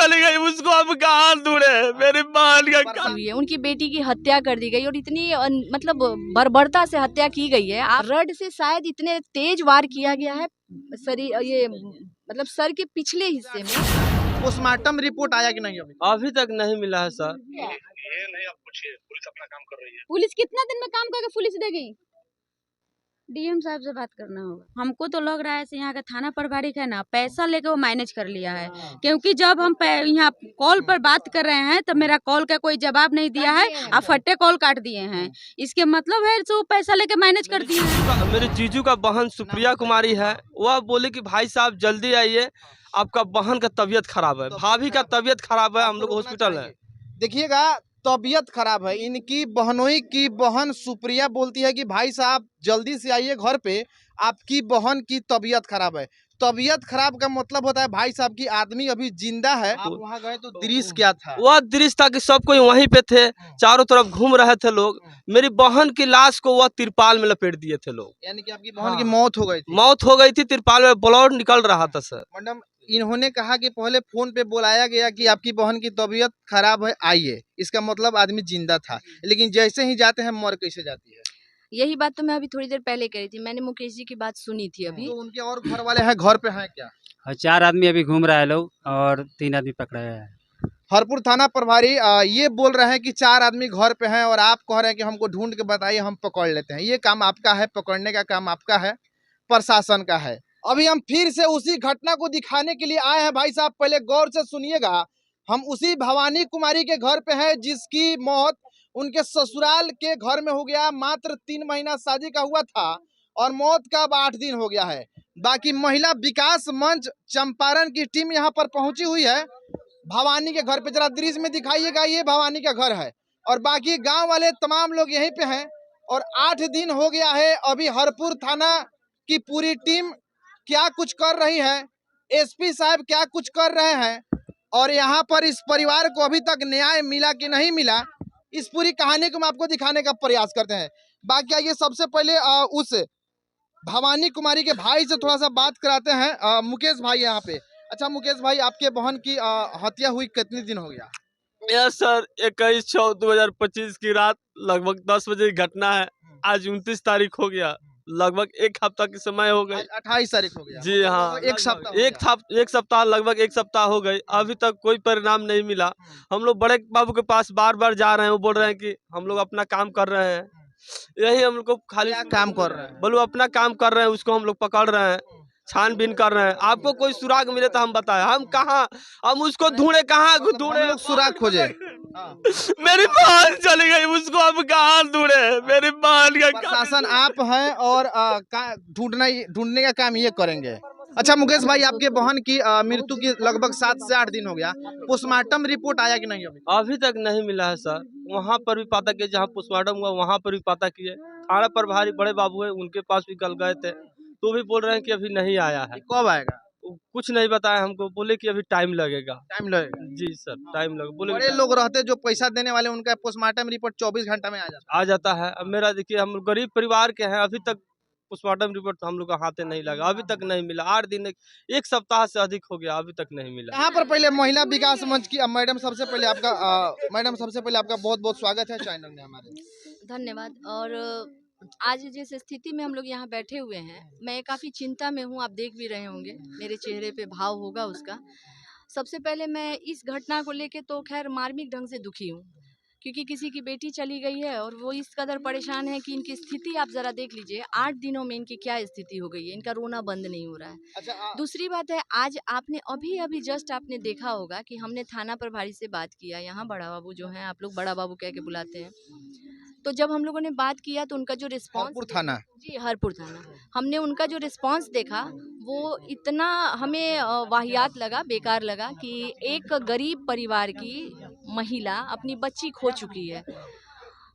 चली गई, उसको हम कहाँ ढूंढे? मेरी बहन का हुई है, उनकी बेटी की हत्या कर दी गई और इतनी मतलब बर्बरता से हत्या की गई है। रड से शायद इतने तेज वार किया गया है शरीर, ये मतलब सर के पिछले हिस्से में। पोस्टमार्टम रिपोर्ट आया कि नहीं अभी तक नहीं मिला है सर। ये नहीं, आप पूछिए, पुलिस अपना काम कर रही है। पुलिस कितना दिन में काम करके पुलिस दे गई? डीएम साहब से बात करना होगा। हमको तो लग रहा है यहाँ का थाना प्रभारी है ना, पैसा लेके वो मैनेज कर लिया है, क्योंकि जब हम यहाँ कॉल पर बात कर रहे हैं तो मेरा कॉल का कोई जवाब नहीं दिया है, आप फट्टे कॉल काट दिए हैं। इसके मतलब है तो पैसा लेके मैनेज कर दिए हैं। मेरे जीजू का बहन सुप्रिया कुमारी है, वह बोले कि भाई साहब जल्दी आइए, आपका बहन का तबीयत खराब है, भाभी का तबीयत खराब है, हम लोग हॉस्पिटल है। देखिएगा, तबीयत खराब है इनकी बहनोई की बहन सुप्रिया बोलती है कि भाई साहब जल्दी से आइए घर पे, आपकी बहन की तबीयत खराब है। तबीयत खराब का मतलब होता है भाई साहब की आदमी अभी जिंदा है। आप वहाँ गए तो दृश्य क्या था? वह दृश्य था कि सब कोई वहीं पे थे, चारों तरफ घूम रहे थे लोग। मेरी बहन की लाश को वह तिरपाल में लपेट दिए थे लोग। यानी कि आपकी बहन की मौत हो गई थी? मौत हो गई थी, तिरपाल में ब्लड निकल रहा था सर। मैडम, इन्होंने कहा कि पहले फोन पे बुलाया गया कि आपकी बहन की तबीयत खराब है, आइए, इसका मतलब आदमी जिंदा था, लेकिन जैसे ही जाते हैं मर कैसे जाती है? यही बात तो मैं अभी थोड़ी देर पहले कही थी, मैंने मुकेश जी की बात सुनी थी अभी। तो उनके और घर वाले हैं, घर पे हैं क्या? 4 आदमी अभी घूम रहा है लोग और 3 आदमी पकड़े हैं। हरपुर थाना प्रभारी ये बोल रहे हैं कि 4 आदमी घर पे हैं और आप कह रहे हैं कि हमको ढूंढ के बताइए, हम पकड़ लेते हैं। ये काम आपका है, पकड़ने का काम आपका है, प्रशासन का है। अभी हम फिर से उसी घटना को दिखाने के लिए आए हैं। भाई साहब पहले गौर से सुनिएगा, हम उसी भवानी कुमारी के घर पे हैं जिसकी मौत उनके ससुराल के घर में हो गया। मात्र 3 महीना शादी का हुआ था और मौत का अब 8 दिन हो गया है। बाकी महिला विकास मंच चंपारण की टीम यहाँ पर पहुंची हुई है भवानी के घर पे। जरा दृश्य में दिखाइएगा, ये भवानी का घर है और बाकी गांव वाले तमाम लोग यहीं पे हैं और 8 दिन हो गया है। अभी हरपुर थाना की पूरी टीम क्या कुछ कर रही है, एसपी साहब क्या कुछ कर रहे हैं और यहाँ पर इस परिवार को अभी तक न्याय मिला कि नहीं मिला, इस पूरी कहानी को हम आपको दिखाने का प्रयास करते हैं। बाकी आइए सबसे पहले उस भवानी कुमारी के भाई से थोड़ा सा बात कराते हैं। मुकेश भाई यहाँ पे। अच्छा मुकेश भाई, आपके बहन की हत्या हुई कितने दिन हो गया? यस सर, 21/6/2025 की रात लगभग 10 बजे की घटना है। आज 29 तारीख हो गया, लगभग 1 हफ्ता की समय हो गई। 28 तारीख हो गया। जी हाँ, एक सप्ताह एक सप्ताह लगभग 1 सप्ताह हो गई, अभी तक कोई परिणाम नहीं मिला। हम लोग बड़े बाबू के पास बार बार जा रहे हैं, वो बोल रहे हैं कि हम लोग अपना काम कर रहे हैं। यही हम लोग को खाली काम कर रहे हैं? बोलो अपना काम कर रहे हैं, उसको हम लोग पकड़ रहे हैं, छानबीन कर रहे हैं। आपको कोई सुराग मिले तो हम बताएं, हम कहाँ, हम उसको ढूंढे, कहाँ ढूंढे? लोग सुराग खोजे। मेरी बहन चली गई, उसको हम कहाँ ढूंढे? मेरी बहन का प्रशासन आप हैं और ढूंढने का काम ये करेंगे। अच्छा मुकेश भाई, आपके बहन की मृत्यु की लगभग 7 से 8 दिन हो गया, पोस्टमार्टम रिपोर्ट आया कि नहीं? अभी तक नहीं मिला है सर। वहाँ पर भी पता किए, जहाँ पोस्टमार्टम हुआ वहाँ पर भी पता किए। थाना प्रभारी बड़े बाबू है, उनके पास भी कल गए थे, तो भी बोल रहे हैं कि अभी नहीं आया है। कब आएगा? कुछ नहीं बताया हमको, बोले कि अभी टाइम लगेगा। टाइम लगेगा? जी सर, टाइम लगेगा। बोले बड़े लोग रहते जो पैसा देने वाले, उनका पोस्टमार्टम रिपोर्ट 24 घंटा में आ जाता है। अब मेरा देखिए, हम गरीब परिवार के हैं, अभी तक पोस्टमार्टम रिपोर्ट हम लोग का हाथे नहीं लगा, अभी तक नहीं मिला। 8 दिन, 1 सप्ताह से अधिक हो गया, अभी तक नहीं मिला। यहाँ पर पहले महिला विकास मंच की मैडम सबसे पहले आपका बहुत बहुत स्वागत है चैनल में हमारे। धन्यवाद। और आज जिस स्थिति में हम लोग यहाँ बैठे हुए हैं, मैं काफ़ी चिंता में हूँ। आप देख भी रहे होंगे, मेरे चेहरे पे भाव होगा उसका। सबसे पहले मैं इस घटना को लेके तो खैर मार्मिक ढंग से दुखी हूँ, क्योंकि किसी की बेटी चली गई है और वो इस कदर परेशान है कि इनकी स्थिति आप ज़रा देख लीजिए। 8 दिनों में इनकी क्या स्थिति हो गई है, इनका रोना बंद नहीं हो रहा है। अच्छा, दूसरी बात है, आज आपने अभी जस्ट आपने देखा होगा कि हमने थाना प्रभारी से बात किया। यहाँ बड़ा बाबू जो हैं, आप लोग बड़ा बाबू कह के बुलाते हैं, तो जब हम लोगों ने बात किया तो उनका जो रिस्पॉन्स, हरपुर थाना, जी हरपुर थाना, हमने उनका जो रिस्पॉन्स देखा वो इतना हमें वाहियात लगा, बेकार लगा कि एक गरीब परिवार की महिला अपनी बच्ची खो चुकी है।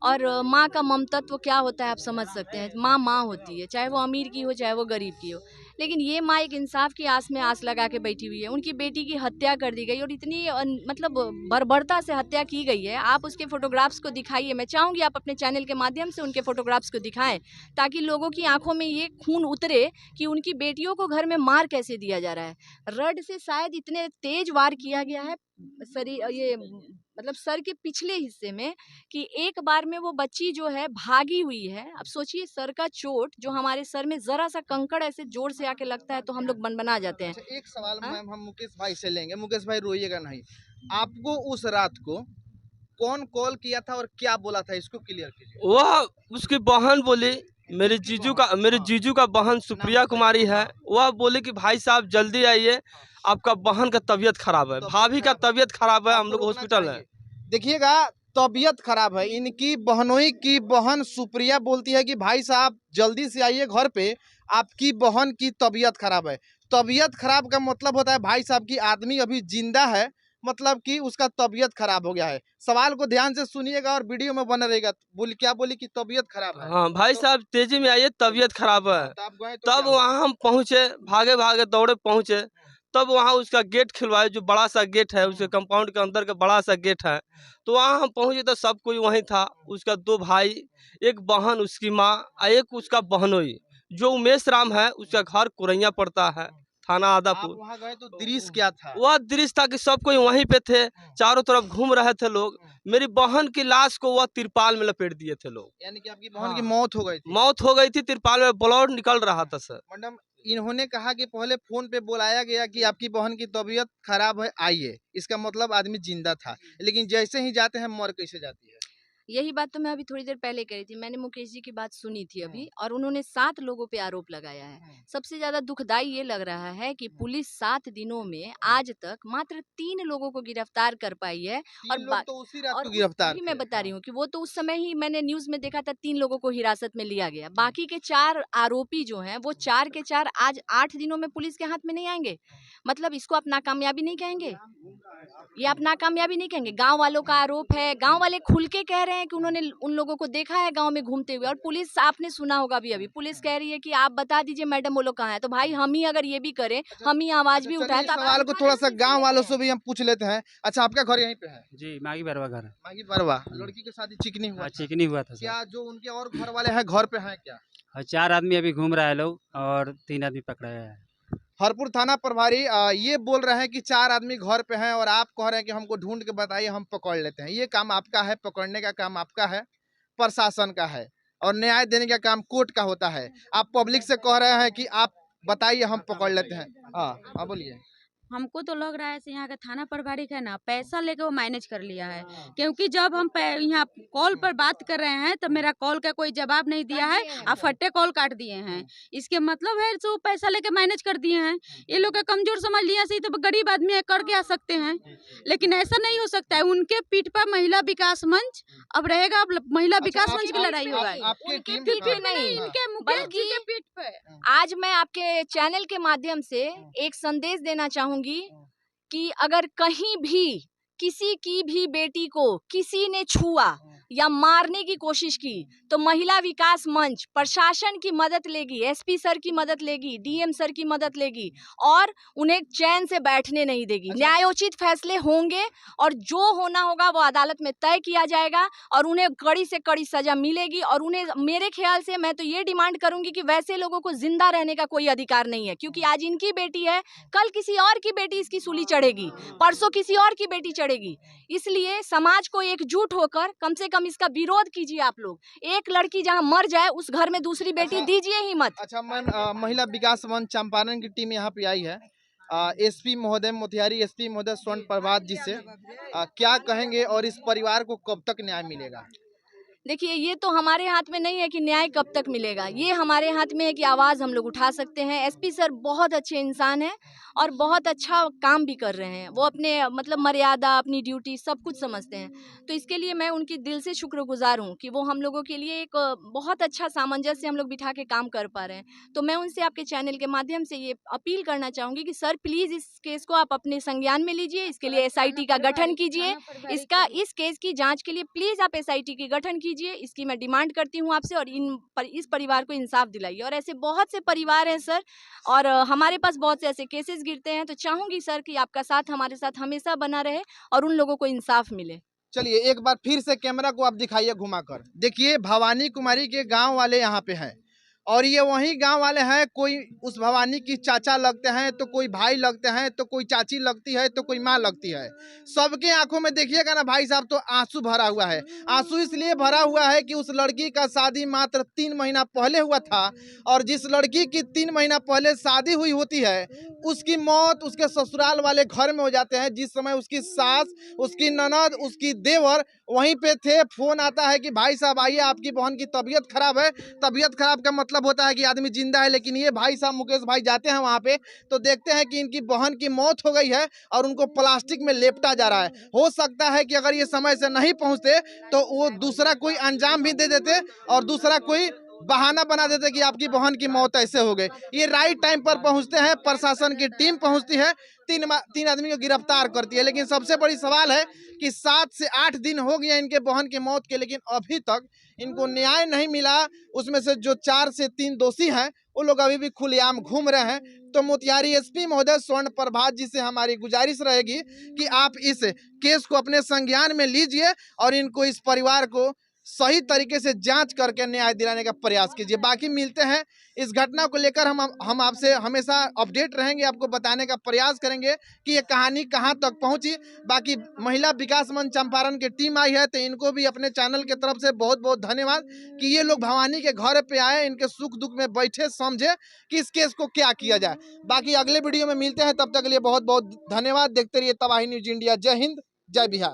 और माँ का ममतत्व क्या होता है आप समझ सकते हैं। माँ माँ होती है, चाहे वो अमीर की हो चाहे वो गरीब की हो। लेकिन ये माँ एक इंसाफ की आस में आस लगा के बैठी हुई है। उनकी बेटी की हत्या कर दी गई और इतनी मतलब बर्बरता से हत्या की गई है। आप उसके फोटोग्राफ्स को दिखाइए, मैं चाहूँगी आप अपने चैनल के माध्यम से उनके फोटोग्राफ्स को दिखाएं, ताकि लोगों की आंखों में ये खून उतरे कि उनकी बेटियों को घर में मार कैसे दिया जा रहा है। रड से शायद इतने तेज वार किया गया है शरीर ये मतलब सर के पिछले हिस्से में, कि एक बार में वो बच्ची जो है भागी हुई है। अब सोचिए सर का चोट जो हमारे सर में जरा सा कंकड़ ऐसे जोर से आके लगता है तो हम लोग बनबना जाते हैं। अच्छा, एक सवाल हाँ? मैम हम मुकेश भाई से लेंगे। मुकेश भाई रोइएगा नहीं। आपको उस रात को कौन कॉल किया था और क्या बोला था, इसको क्लियर कीजिए। वह उसकी बहन बोली, मेरे किसकी जीजू बहन? का मेरे हाँ। जीजू का बहन सुप्रिया बताइए। कुमारी है। वह बोली कि भाई साहब जल्दी आइए, आपका बहन का तबीयत खराब है, भाभी का तबीयत खराब है, हम आपको लोग रोकना हॉस्पिटल है। चाहिए। देखिएगा, तबीयत खराब है। इनकी बहनोई की बहन सुप्रिया बोलती है कि भाई साहब जल्दी से आइए घर पे, आपकी बहन की तबीयत खराब है। तबीयत खराब का मतलब होता है भाई साहब की आदमी अभी जिंदा है, मतलब कि उसका तबीयत खराब हो गया है। सवाल को ध्यान से सुनिएगा और वीडियो में बना रहेगा। क्या बोली कि तबीयत खराब है। हाँ भाई तो साहब तेजी में आइए, तबीयत खराब है। तो आप गए तो तब क्या हुआ? वहाँ हम पहुँचे, भागे भागे दौड़े पहुँचे। तब वहाँ उसका गेट खिलवाए, जो बड़ा सा गेट है, उसके कंपाउंड के अंदर का बड़ा सा गेट है। तो वहाँ हम पहुँचे तो सब कोई वहीं था। उसका 2 भाई, एक बहन, उसकी माँ और एक उसका बहनोई, जो उमेश राम है, उसका घर कुरैया पड़ता है, थाना आप आदापुर। वहाँ गए तो दृश्य क्या था? वह दृश्य था कि सब कोई वहीं पे थे, चारों तरफ घूम रहे थे लोग। मेरी बहन की लाश को वह तिरपाल में लपेट दिए थे लोग। यानी कि आपकी बहन की हाँ। मौत हो गई थी। मौत हो गई थी, तिरपाल में ब्लड निकल रहा था सर। मैडम, इन्होंने कहा कि पहले फोन पे बुलाया गया कि आपकी बहन की तबीयत खराब है, आइए। इसका मतलब आदमी जिंदा था, लेकिन जैसे ही जाते हैं मर कैसे जाती है। यही बात तो मैं अभी थोड़ी देर पहले कही थी। मैंने मुकेश जी की बात सुनी थी अभी, और उन्होंने 7 लोगों पे आरोप लगाया है। सबसे ज्यादा दुखदाई ये लग रहा है कि पुलिस 7 दिनों में आज तक मात्र 3 लोगों को गिरफ्तार कर पाई है। और तीन लोग तो उसी रात और को उस गिरफ्तार वही थे। मैं बता रही हाँ। हूँ कि वो तो उस समय ही मैंने न्यूज में देखा था, 3 लोगों को हिरासत में लिया गया। बाकी के 4 आरोपी जो हैं वो 4 के 4 आज 8 दिनों में पुलिस के हाथ में नहीं आएंगे। मतलब इसको आप नाकामयाबी नहीं कहेंगे, ये आप नाकामयाबी नहीं कहेंगे। गांव वालों का आरोप है, गांव वाले खुल के कह रहे हैं कि उन्होंने उन लोगों को देखा है गांव में घूमते हुए। और पुलिस, आपने सुना होगा अभी पुलिस कह रही है कि आप बता दीजिए मैडम वो लोग कहाँ है। तो भाई हम ही अगर ये भी करें, हम ही आवाज भी अच्छा, उठाएं चलिए तो आप सवाल को थोड़ा सा गांव वालों से भी हम पूछ लेते हैं। अच्छा, आपका घर यहीं पे है? जी, मागी बरवा घर है। मागी बरवा। लड़की के शादी चिकनी हुआ हाँ, था। चिकनी हुआ था सर। क्या जो उनके और घर वाले हैं घर पे हैं क्या? और 4 आदमी अभी घूम रहा है लोग, और 3 आदमी पकड़ा गया है। हरपुर थाना प्रभारी ये बोल रहे हैं कि 4 आदमी घर पे हैं और आप कह रहे हैं कि हमको ढूंढ के बताइए, हम पकड़ लेते हैं। ये काम आपका है, पकड़ने का काम आपका है, प्रशासन का है, और न्याय देने का काम कोर्ट का होता है। आप पब्लिक से कह रहे हैं कि आप बताइए, हम पकड़ लेते हैं। हाँ हाँ, बोलिए। हमको तो लग रहा है ऐसे यहाँ का थाना प्रभारी है ना, पैसा लेके वो मैनेज कर लिया है। क्योंकि जब हम यहाँ कॉल पर बात कर रहे हैं तो मेरा कॉल का कोई जवाब नहीं दिया है, आप फट्टे कॉल काट दिए हैं। इसके मतलब है जो पैसा लेके मैनेज कर दिए हैं। ये लोग का कमजोर समझ लिया सही, तो गरीब आदमी है करके आ सकते हैं, लेकिन ऐसा नहीं हो सकता है। उनके पीठ पर महिला विकास मंच अब रहेगा, अब महिला विकास मंच की लड़ाई होगा। आपकी टीम पीठ पे नहीं, इनके मुकेश जी बल्कि के पीठ पे। आज मैं आपके चैनल के माध्यम से एक संदेश देना चाहूंगी कि अगर कहीं भी किसी की भी बेटी को किसी ने छुआ या मारने की कोशिश की तो महिला विकास मंच प्रशासन की मदद लेगी, एसपी सर की मदद लेगी, डीएम सर की मदद लेगी, और उन्हें चैन से बैठने नहीं देगी। न्यायोचित फैसले होंगे और जो होना होगा वो अदालत में तय किया जाएगा और उन्हें कड़ी से कड़ी सजा मिलेगी। और उन्हें, मेरे ख्याल से मैं तो ये डिमांड करूंगी कि वैसे लोगों को जिंदा रहने का कोई अधिकार नहीं है, क्योंकि आज इनकी बेटी है, कल किसी और की बेटी इसकी सूली चढ़ेगी, परसों किसी और की बेटी चढ़ेगी। इसलिए समाज को एकजुट होकर कम से कम इसका विरोध कीजिए आप लोग। एक लड़की जहां मर जाए उस घर में दूसरी बेटी दीजिए ही मत। अच्छा मैम, महिला विकास मंच चंपारण की टीम यहाँ पे आई है। एसपी महोदय मोतिहारी, एसपी महोदय स्वर्ण प्रभात जी से क्या कहेंगे और इस परिवार को कब तक न्याय मिलेगा? देखिए, ये तो हमारे हाथ में नहीं है कि न्याय कब तक मिलेगा, ये हमारे हाथ में है कि आवाज़ हम लोग उठा सकते हैं। एसपी सर बहुत अच्छे इंसान हैं और बहुत अच्छा काम भी कर रहे हैं। वो अपने मतलब मर्यादा, अपनी ड्यूटी सब कुछ समझते हैं। तो इसके लिए मैं उनकी दिल से शुक्रगुजार हूँ कि वो हम लोगों के लिए एक बहुत अच्छा सामंजस्य हम लोग बिठा के काम कर पा रहे हैं। तो मैं उनसे आपके चैनल के माध्यम से ये अपील करना चाहूँगी कि सर प्लीज़ इस केस को आप अपने संज्ञान में लीजिए, इसके लिए SIT का गठन कीजिए, इस केस की जाँच के लिए प्लीज़ आप SIT की गठन कीजिए। इसकी मैं डिमांड करती हूँ आपसे, और इस परिवार को इंसाफ दिलाइए। और ऐसे बहुत से परिवार हैं सर, और हमारे पास बहुत से ऐसे केसेस गिरते हैं। तो चाहूंगी सर कि आपका साथ हमारे साथ हमेशा बना रहे और उन लोगों को इंसाफ मिले। चलिए एक बार फिर से कैमरा को आप दिखाइए घुमाकर। देखिए भवानी कुमारी के गांव वाले यहाँ पे हैं और ये वही गांव वाले हैं, कोई उस भवानी की चाचा लगते हैं, तो कोई भाई लगते हैं, तो कोई चाची लगती है, तो कोई माँ लगती है। सबके आंखों में देखिएगा ना भाई साहब, तो आंसू भरा हुआ है। आंसू इसलिए भरा हुआ है कि उस लड़की का शादी मात्र 3 महीना पहले हुआ था, और जिस लड़की की 3 महीना पहले शादी हुई होती है, उसकी मौत उसके ससुराल वाले घर में हो जाते हैं। जिस समय उसकी सास, उसकी ननद, उसकी देवर वहीं पे थे, फोन आता है कि भाई साहब आइए, आपकी बहन की तबीयत खराब है। तबीयत खराब का मतलब होता है कि आदमी जिंदा है, लेकिन ये भाई साहब मुकेश भाई जाते हैं वहाँ पे, तो देखते हैं कि इनकी बहन की मौत हो गई है और उनको प्लास्टिक में लेपटा जा रहा है। हो सकता है कि अगर ये समय से नहीं पहुँचते तो वो दूसरा कोई अंजाम भी दे देते और दूसरा कोई बहाना बना देते कि आपकी बहन की मौत ऐसे हो गई। ये राइट टाइम पर पहुंचते हैं, प्रशासन की टीम पहुंचती है, तीन आदमी को गिरफ्तार करती है। लेकिन सबसे बड़ी सवाल है कि 7 से 8 दिन हो गया इनके बहन की मौत के, लेकिन अभी तक इनको न्याय नहीं मिला। उसमें से जो 4 से 3 दोषी हैं वो लोग अभी भी खुलेआम घूम रहे हैं। तो मोतिहारी एसपी महोदय स्वर्ण प्रभात जी से हमारी गुजारिश रहेगी कि आप इस केस को अपने संज्ञान में लीजिए और इनको, इस परिवार को सही तरीके से जांच करके न्याय दिलाने का प्रयास कीजिए। बाकी मिलते हैं, इस घटना को लेकर हम आपसे हमेशा अपडेट रहेंगे, आपको बताने का प्रयास करेंगे कि ये कहानी कहां तक पहुंची। बाकी महिला विकास मंच चंपारण की टीम आई है, तो इनको भी अपने चैनल की तरफ से बहुत बहुत धन्यवाद कि ये लोग भवानी के घर पे आए, इनके सुख दुख में बैठे, समझे कि इस केस को क्या किया जाए। बाकी अगले वीडियो में मिलते हैं, तब तक के लिए बहुत बहुत धन्यवाद। देखते रहिए तबाही न्यूज इंडिया। जय हिंद, जय बिहार।